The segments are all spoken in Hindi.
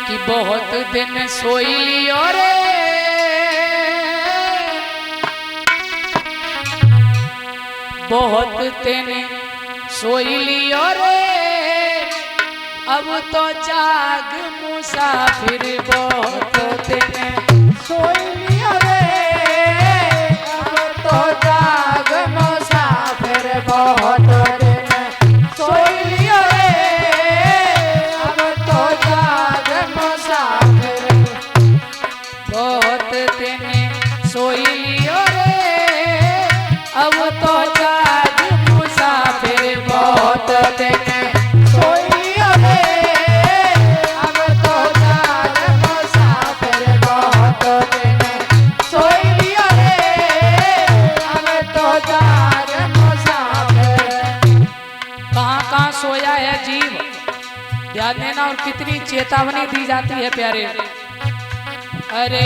कि बहुत दिन सोई लियो रे, बहुत दिन सोई लियो रे, अब तो जाग मुसाफिर, बहुत दिन सोई लियो रे, अब तो जाग मुसाफिर, बहुत दिन सोई लियो रे, अब तो जाग मुसाफिर, बहुत दिन सोई लियो रे, अब तो जाग मुसाफिर, बहुत दिन सोई लियो रे, अब तो जाग मुसाफिर, बहुत दिन सोई लियो रे, अब तो जाग मुसाफिर। कहाँ सोया है जीव, ध्यान देना। और कितनी चेतावनी दी जाती है प्यारे। अरे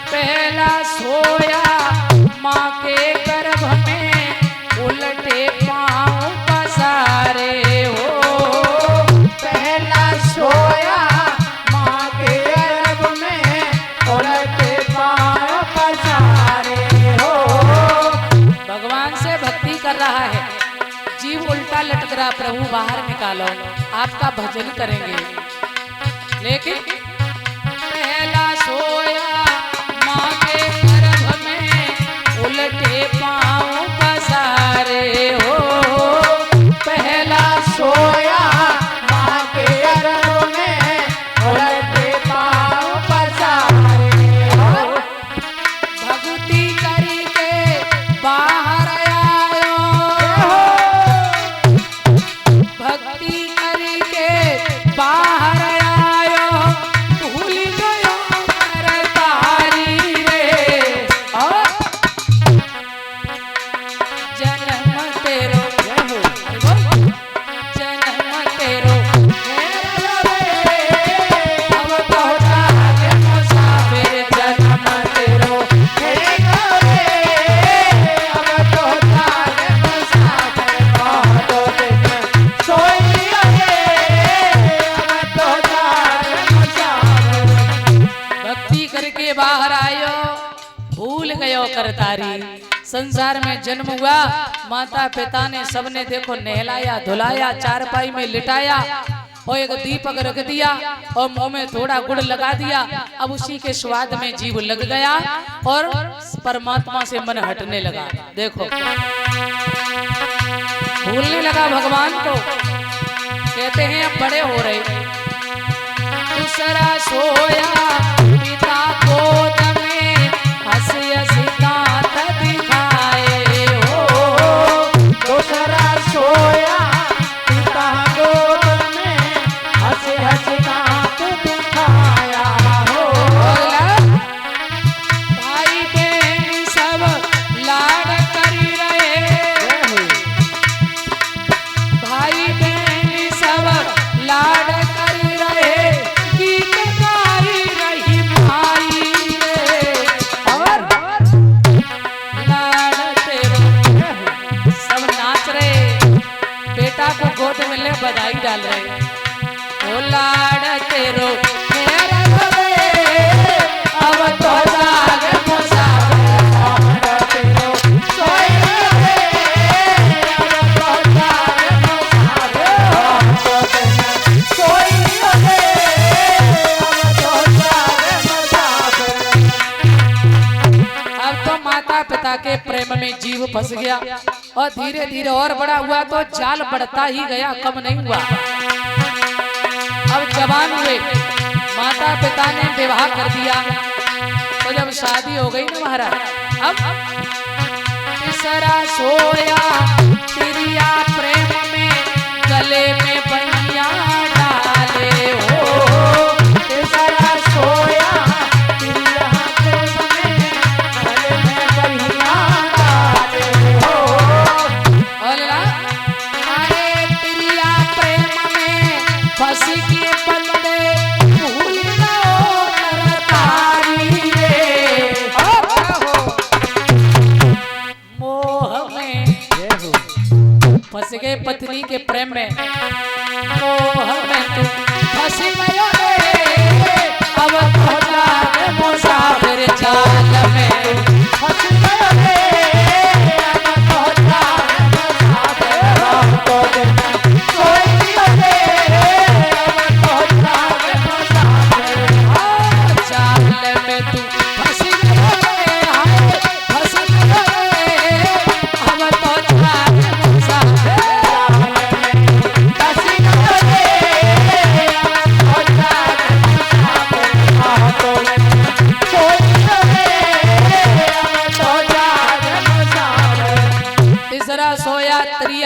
पहला सोया माँ के गर्भ में, उल्टे पाँव पसारे हो। पहला सोया माँ के गर्भ में, उल्टे पाँव पसारे हो। भगवान से भक्ति कर रहा है, जीव उल्टा लटक रहा, प्रभु बाहर निकालो, आपका भजन करेंगे। लेकिन पहला सोया माँ के गर्भ में, उल्टे पाँव पसारे हो। पहला सोया माँ के गर्भ में, उल्टे पाँव पसारे हो। भक्ति करके बाहर आयो, भक्ति करके बाहर आयो, भूल गयो करतारी रे। और जन्म तेरो, जन्म तेरो मेरा रे, अब तो जाग मुसाफिर, जन्म तेरो मेरा रे, अब तो जाग मुसाफिर, बहुत दिन सोई लियो रे, अब तो जाग मुसाफिर। भक्ति करके बाहर आयो, भूल गयो करतारी। संसार में जन्म हुआ, माता पिता ने सबने देखो नहलाया धुलाया, चारपाई में लिटाया और एक दीपक रख दिया और मुंह में थोड़ा गुड़ लगा दिया। अब उसी के स्वाद में जीव लग गया और परमात्मा से मन हटने लगा। देखो भूलने लगा भगवान को। कहते हैं अब बड़े हो रहे। दूसरा सोया पिता गोद में, हंसी हंसी दांत दिखाए हो। दूसरा सोया पिता गोद में, हंसी हंसी दांत दिखाया हो। भाई बहन सब लाड करी रहे, भाई बहन सब लाड करी रहे, गीत गाई रही भाई रे। और लाड तेरो, सब नाच रहे, बेटा को गोद में ले बधाई डाल रहे। ओ लाड तेरो मेरा रे, अब तो जाग मुसाफिर, बहुत तेरो सोई लियो रे, अब तो जाग मुसाफिर, बहुत दिन सोई लियो रे, अब तो जाग मुसाफिर। अब तो माता पिता के प्रेम में जीव फंस गया और धीरे धीरे और बड़ा हुआ तो जाल बढ़ता ही गया, कम नहीं हुआ। अब जवान हुए, माता पिता ने विवाह कर दिया, तो जब शादी हो गई ना महाराज, अब तीसरा सोया तिरिया प्रेम में, गले में बनिया डाले हो। तीसरा सोया तिरिया प्रेम में, गले में बनिया डाले हो। अल्लाह, अरे तिरिया प्रेम में फंस के बंदे, भूल गयो करतारी रे। मोह में फंस गए पत्नी के प्रेम में, मोह में तू फंस गयो रे,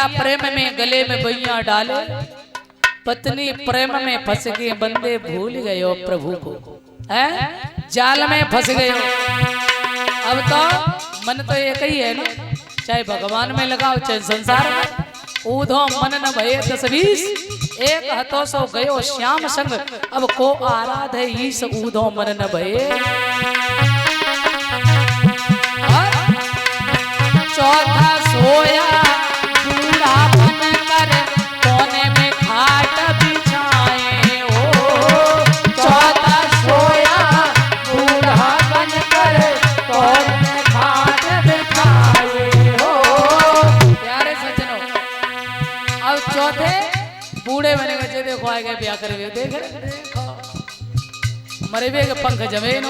पिया प्रेम में गले में बैया डाले, पत्नी प्रेम में फंस गए, बंदे भूल गए हो प्रभु को, है जाल में फंस गए हो। अब तो मन तो एक ही है ना, चाहे भगवान में लगाओ चाहे संसार में। ऊधो मन न भये 10-20, एक हतो सो गयो श्याम संग, अब को आराध है ईस ऊधो मन न भये। चौथा सोया बूढ़ा बन कर कोने में खाट बिछाए हो। चौथा सोया बूढ़ा बन कर कोने में खाट बिछाए हो। प्यारे सज्जनों, अब चौथे बूढ़े बने बच्चे देखो आगे ब्याह करे हुए देख रहे, देखो मरे हुए के पंख जमे न।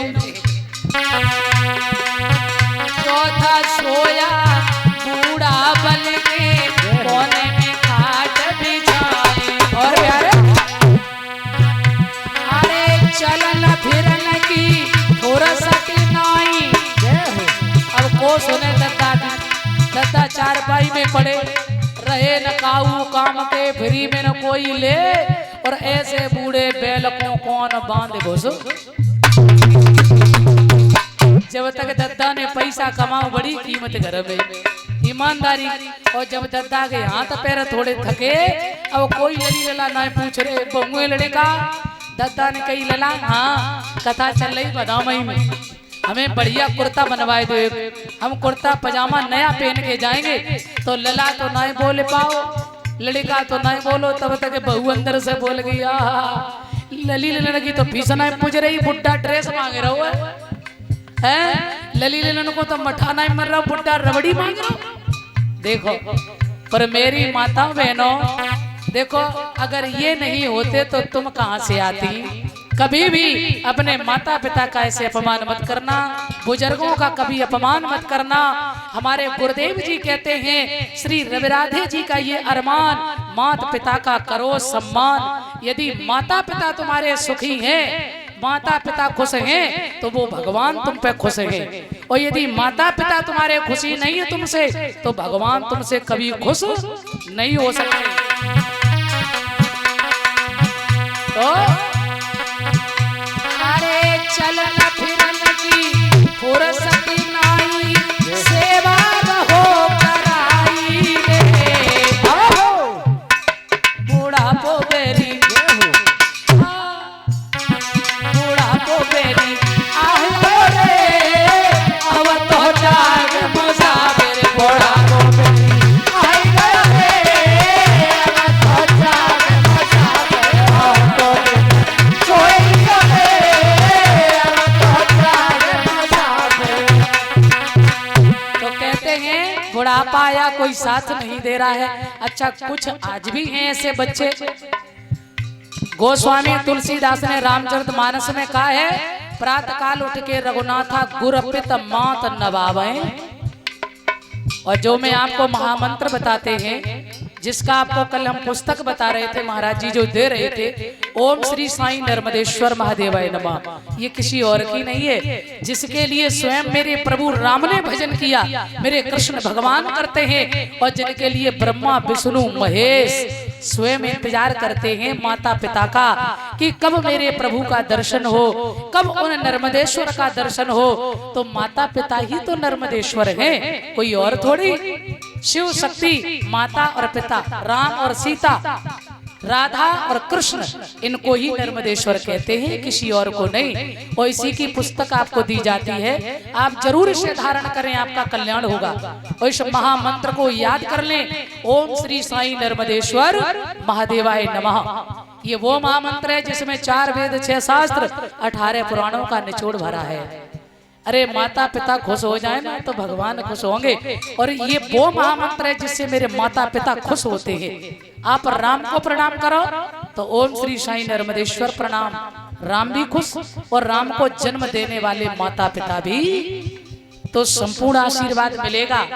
चौथा सोया बूढ़ा बन के कोने में खाट बिछाए। और प्यारे अरे चलन फिरन की फुर्सत नहीं। अब को सुने दत्ता दी, दत्ता चारपाई में पड़े रहे, न काऊ काम के फ्री में न कोई ले, और ऐसे बूढ़े बैल को कौन बांधे घोसो। जब तक दद्दा ने पैसा कमाओ बड़ी कीमत घर में, ईमानदारी। और जब दद्दा के हाथ पैर थोड़े थके, अब कोई लड़ी लला ना पूछ रहे बहुए लड़े का, दद्दा ने कही लला हाँ कथा चल रही बदामई में, हमें बढ़िया कुर्ता बनवाए दो, हम कुर्ता पजामा नया पहन के जाएंगे। तो लला तो ना बोले पाओ, लड़का तो ना बोलो, तब तक बहू अंदर से बोल गई लली लड़की तो फीस ना पूछ रही, बुढ़ा ड्रेस मांगे रहो है, लली ललन को तो मठाना ही मर रहा, बुढ़ा रबड़ी मांग रहा। देखो पर मेरी माता बहनों देखो, अगर ये नहीं होते तो तुम कहां से आती। कभी भी अपने माता पिता का ऐसे अपमान मत करना, बुजुर्गों का कभी अपमान मत करना। हमारे गुरुदेव जी कहते हैं, श्री रविराधे जी का ये अरमान, माता पिता का करो सम्मान। यदि माता पिता तुम्हारे सुखी हैं, माता पिता खुश हैं, तो वो भगवान तुम पे खुश हैं। और यदि माता पिता तुम्हारे खुशी नहीं है तुमसे, तो भगवान तुमसे कभी खुश नहीं हो सकते। तो अरे चलन फिरन की फुर्सत नहीं, सेवा हो कराई रे। बूढ़ा पो बेरी बुढ़ापा आया कोई साथ नहीं दे रहा है। अच्छा कुछ आज भी हैं ऐसे बच्चे। गोस्वामी तुलसीदास ने रामचरितमानस में कहा है, प्रातः काल उठ के रघुनाथा गुर पित मात नवावें। और जो मैं आपको महामंत्र बताते हैं, जिसका आपको कल हम पुस्तक बता रहे थे, महाराज जी जो दे रहे थे, ओम श्री साईं नर्मदेश्वर महादेवाय नमः, ये किसी और की नहीं है, जिसके लिए स्वयं मेरे प्रभु राम ने भजन किया, मेरे कृष्ण भगवान करते हैं, और जिनके लिए ब्रह्मा विष्णु महेश स्वयं इंतजार करते हैं माता पिता का कि कब मेरे प्रभु का दर्शन हो, कब उन नर्मदेश्वर का दर्शन हो। तो माता पिता ही तो नर्मदेश्वर हैं, कोई और थोड़ी। शिव शक्ति माता और पिता, राम और सीता, राधा और कृष्ण, इनको ही नर्मदेश्वर कहते हैं, किसी और को नहीं। और इसी की पुस्तक आपको दी जाती है, आप जरूर इसे धारण करें, आपका कल्याण होगा। और इस महामंत्र को याद कर लें, ओम श्री साईं नर्मदेश्वर महादेवाय नमः। ये वो महामंत्र है जिसमें 4 वेद 6 शास्त्र 18 पुराणों का निचोड़ भरा है। अरे माता पिता खुश हो जाए ना तो भगवान खुश होंगे, और ये वो महामंत्र है जिससे मेरे माता पिता खुश होते हैं। आप राम को प्रणाम करो तो ओम श्री साईं नर्मदेश्वर प्रणाम, राम भी खुश, और राम को जन्म देने वाले माता पिता भी, तो संपूर्ण आशीर्वाद मिलेगा,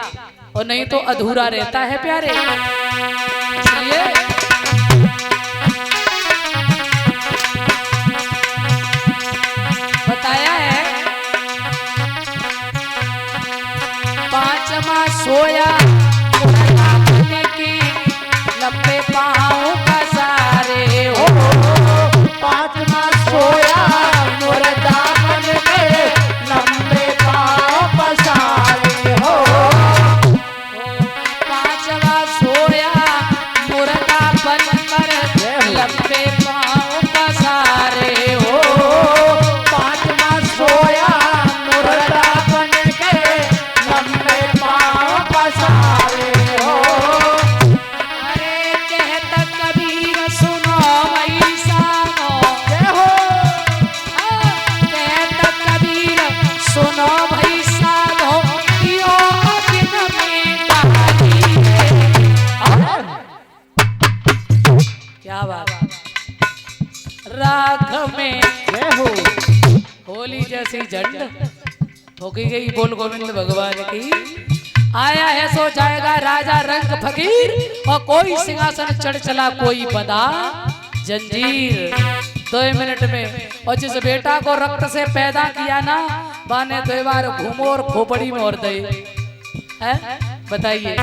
और नहीं तो अधूरा रहता है प्यारे। इसलिए बताया है, पांचवा सोया के जैसी झंड ठोकी गई। बोल गोविंद भगवान की। आया है सो जाएगा राजा रंग फकीर, और कोई सिंहासन चढ़ चला कोई बदा जंजीर। 2 मिनट में। और जिस बेटा को रक्त से पैदा किया ना, बाने 2 बार घूमो और खोपड़ी में और दे, बताइए।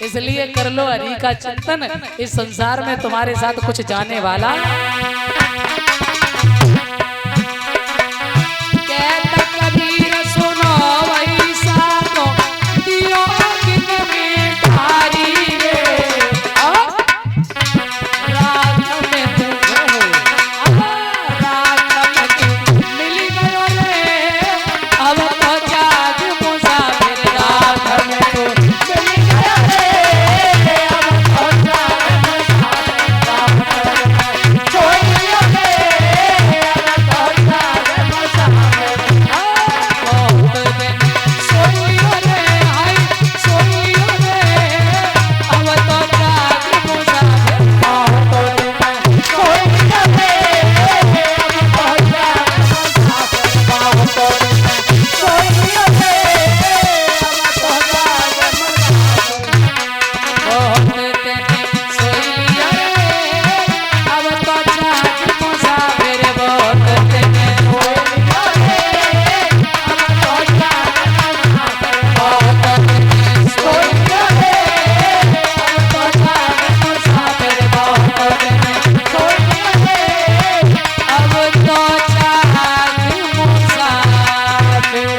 इसलिए कर लो हरि का चिंतन, इस संसार में तुम्हारे साथ कुछ जाने वाला। कहता कबीर सुनो वैसा तो दियो किन मिठाई रे, रात में तुझे रात में तू मिल गयो रे, अब तो जाग मुसाफिर रात में तू मिल गयो रे, अब तो जाग मुसाफिर छोड़ दियो रे, अब तो जाग मुसाफिर बहुत दिन सोइयो रे, हाय सोइयो रे, अब तो जाग मुसाफिर बहुत दिन सोइयो रे, अब तो जाग मुसाफिर बहुत दिन सोइयो रे, अब तो जाग मुसाफिर बहुत दिन सोइयो रे, अब तो जाग मुसाफिर बहुत दिन सोइयो रे, अब तो जाग मुसाफिर बहुत दिन सोइयो रे, अब तो जाग मुसाफिर बहुत दिन सोइयो रे, अब तो जाग मुसाफिर।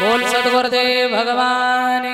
बोल सद्गुरुदेव भगवान